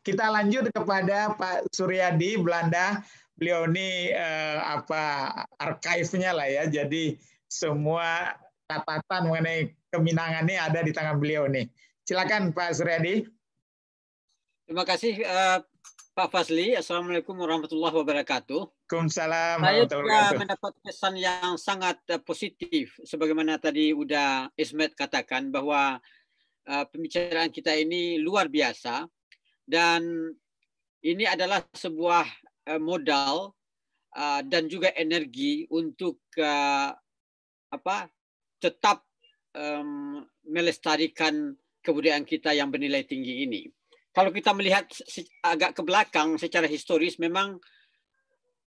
Kita lanjut kepada Pak Suryadi Belanda. Beliau ini archive-nya lah ya. Jadi semua catatan mengenai keminangan ini ada di tangan beliau nih. Silakan Pak Suryadi. Terima kasih Pak Fazli. Assalamualaikum warahmatullahi wabarakatuh. Waalaikumsalam. Saya juga mendapat pesan yang sangat positif. Sebagaimana tadi udah Ismet katakan bahwa pembicaraan kita ini luar biasa. Dan ini adalah sebuah modal dan juga energi untuk tetap melestarikan kebudayaan kita yang bernilai tinggi ini. Kalau kita melihat agak ke belakang secara historis, memang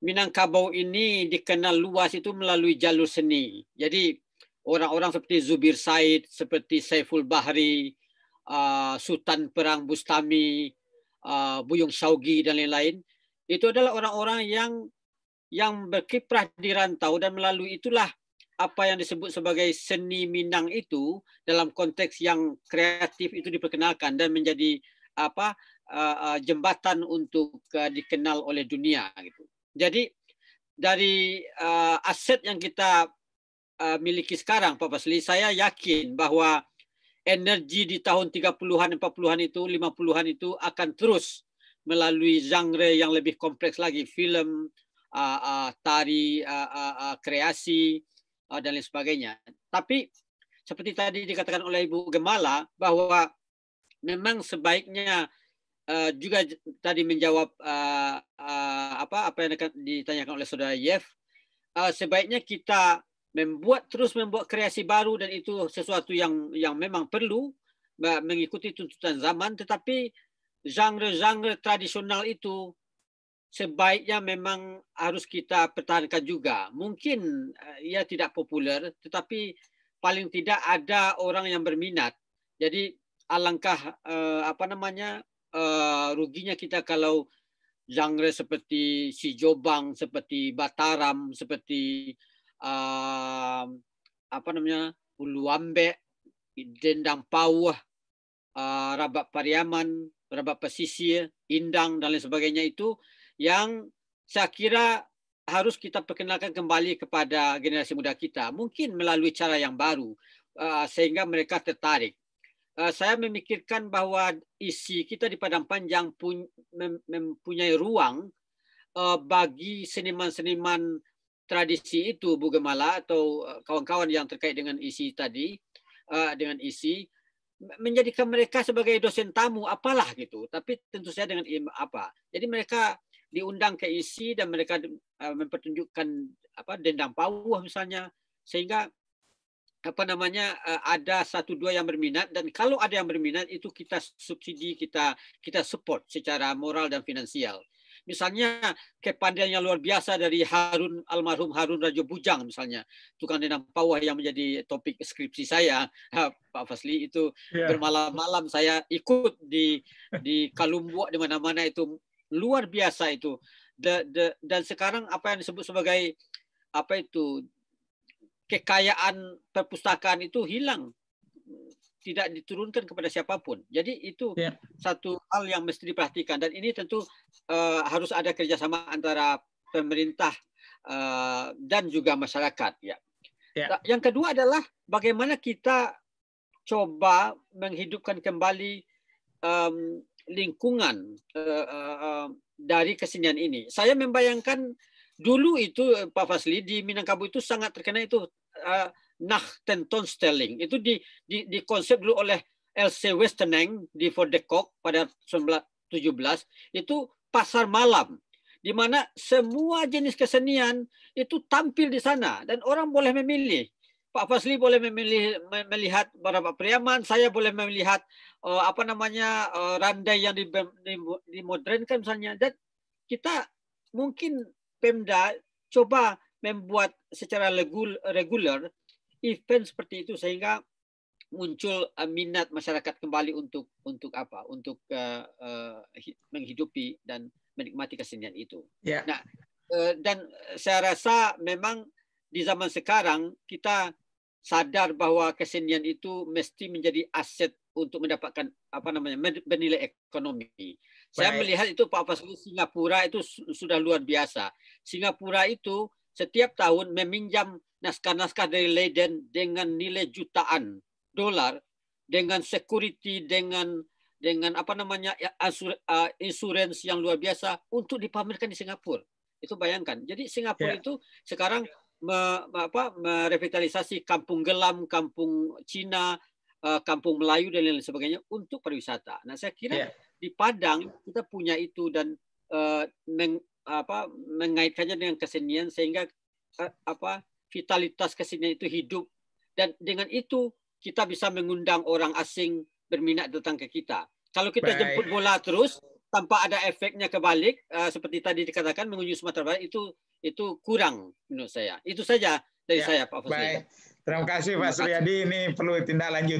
Minangkabau ini dikenal luas itu melalui jalur seni. Jadi orang-orang seperti Zubir Said, seperti Saiful Bahri, Sultan Perang Bustami, Buyung Syaugi dan lain-lain, itu adalah orang-orang yang berkiprah di rantau, dan melalui itulah apa yang disebut sebagai seni Minang itu dalam konteks yang kreatif itu diperkenalkan dan menjadi jembatan untuk dikenal oleh dunia gitu. Jadi dari aset yang kita miliki sekarang Pak Fazli, saya yakin bahwa energi di tahun 30-an, 40-an itu, 50-an itu akan terus melalui genre yang lebih kompleks lagi, film, tari, kreasi, dan lain sebagainya. Tapi seperti tadi dikatakan oleh Ibu Gemala bahwa memang sebaiknya juga tadi menjawab apa yang ditanyakan oleh Saudara Yev, sebaiknya kita terus membuat kreasi baru, dan itu sesuatu yang memang perlu mengikuti tuntutan zaman, tetapi genre-genre tradisional itu sebaiknya memang harus kita pertahankan juga. Mungkin ia tidak populer, tetapi paling tidak ada orang yang berminat. Jadi alangkah ruginya kita kalau genre seperti Si Jobang, seperti Bataram, seperti Uluambe, Dendang Pauh, Rabak Pariaman, Rabak Pesisir, Indang dan lain sebagainya itu yang saya kira harus kita perkenalkan kembali kepada generasi muda kita, mungkin melalui cara yang baru sehingga mereka tertarik. Saya memikirkan bahwa isi kita di Padang Panjang mempunyai ruang bagi seniman-seniman tradisi itu, Bu Gemala atau kawan-kawan yang terkait dengan isi tadi, dengan isi, menjadikan mereka sebagai dosen tamu apalah gitu, tapi tentu saja dengan jadi mereka diundang ke isi dan mereka mempertunjukkan Dendang Pauh misalnya, sehingga ada satu dua yang berminat, dan kalau ada yang berminat itu kita subsidi, kita support secara moral dan finansial. Misalnya kepandaian yang luar biasa dari almarhum Harun Rajo Bujang misalnya, tukang Dendang Pauh yang menjadi topik skripsi saya, Pak Fazli, itu bermalam-malam saya ikut di Kalumbuak, di mana-mana, itu luar biasa itu. Dan sekarang apa yang disebut sebagai kekayaan perpustakaan itu hilang, tidak diturunkan kepada siapapun. Jadi itu satu hal yang mesti diperhatikan, dan ini tentu harus ada kerjasama antara pemerintah dan juga masyarakat. Nah, yang kedua adalah bagaimana kita coba menghidupkan kembali lingkungan dari kesenian ini. Saya membayangkan dulu itu Pak Fazli, di Minangkabau itu sangat terkenal itu Nachtentonstelling. Itu dikonsep dulu oleh L.C. Westeneng di Fort de Kock pada 1917. Itu pasar malam, di mana semua jenis kesenian itu tampil di sana, dan orang boleh memilih. Pak Fazli boleh melihat Rabak Pariaman, saya boleh melihat randai yang dimodernkan misalnya, dan kita mungkin Pemda coba membuat secara reguler event seperti itu, sehingga muncul minat masyarakat kembali untuk menghidupi dan menikmati kesenian itu. Nah, dan saya rasa memang di zaman sekarang kita sadar bahwa kesenian itu mesti menjadi aset untuk mendapatkan bernilai ekonomi. Saya Baik. melihat itu Pak Fasli, Singapura itu sudah luar biasa. Singapura itu setiap tahun meminjam naskah-naskah dari Leiden dengan nilai jutaan dolar, dengan security, dengan insurance yang luar biasa untuk dipamerkan di Singapura. Itu bayangkan. Jadi Singapura itu sekarang merevitalisasi kampung Gelam, kampung Cina, kampung Melayu dan lain sebagainya untuk pariwisata. Nah, saya kira di Padang kita punya itu dan mengaitkannya dengan kesenian sehingga vitalitas kesenian itu hidup, dan dengan itu kita bisa mengundang orang asing berminat datang ke kita. Kalau kita jemput bola terus tanpa ada efeknya kebalik, seperti tadi dikatakan mengunjungi Sumatera Barat, itu kurang menurut saya. Itu saja dari saya, Pak Fasli. Baik. Terima kasih Pak Suryadi. Ini perlu tindak lanjut.